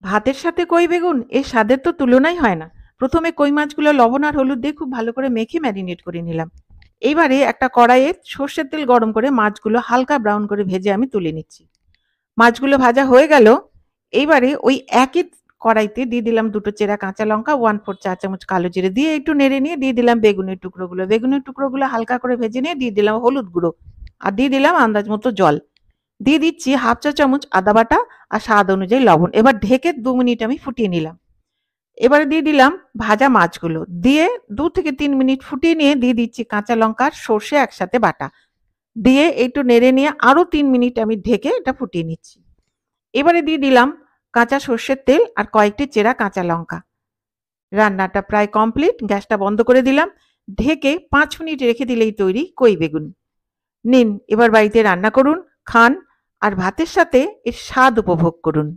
ভাতের সাথে কই বেগুন এর স্বাদের তো তুলনাই হয় না। প্রথমে কই মাছগুলো লবণ আর হলুদ দিয়ে খুব ভালো করে মেখে ম্যারিনেট করে নিলাম। এইবারে একটা কড়াইয়ে সর্ষের তেল গরম করে মাছগুলো হালকা ব্রাউন করে ভেজে আমি তুলে নিচ্ছি। মাছগুলো ভাজা হয়ে গেল। এইবারে ওই একই কড়াইতে দিয়ে দিলাম ২ টো চেরা কাঁচা লঙ্কা, 1/4 চা চামচ কালো জিরে দিয়ে একটু নেড়ে নিয়ে দিয়ে দিলাম বেগুনের টুকরোগুলো। বেগুনের টুকরোগুলো হালকা করে ভেজে নিয়ে দিয়ে দিলাম হলুদ গুঁড়ো আর দিয়ে দিলাম আন্দাজ মতো জল। দিয়ে দিচ্ছি 1/2 চা চামচ আদা বাটা আর স্বাদ অনুযায়ী লবণ। এবার ঢেকে ২ মিনিট আমি ফুটিয়ে নিলাম। এবারে দিয়ে দিলাম ভাজা মাছগুলো। দিয়ে ২ থেকে ৩ মিনিট ফুটিয়ে নিয়ে দিয়ে দিচ্ছি কাঁচা লঙ্কা আর সর্ষে একসাথে বাটা। দিয়ে একটু নেড়ে নিয়ে আরো ৩ মিনিট আমি ঢেকে এটা ফুটিয়ে নিচ্ছি। এবারে দিয়ে দিলাম কাঁচা সর্ষের তেল আর কয়েকটি চেরা কাঁচা লঙ্কা। রান্নাটা প্রায় কমপ্লিট। গ্যাসটা বন্ধ করে দিলাম। ঢেকে ৫ মিনিট রেখে দিলেই তৈরি কই বেগুন। নিন এবার বাড়িতে রান্না করুন, খান আর ভাতের সাথে এর স্বাদ উপভোগ করুন।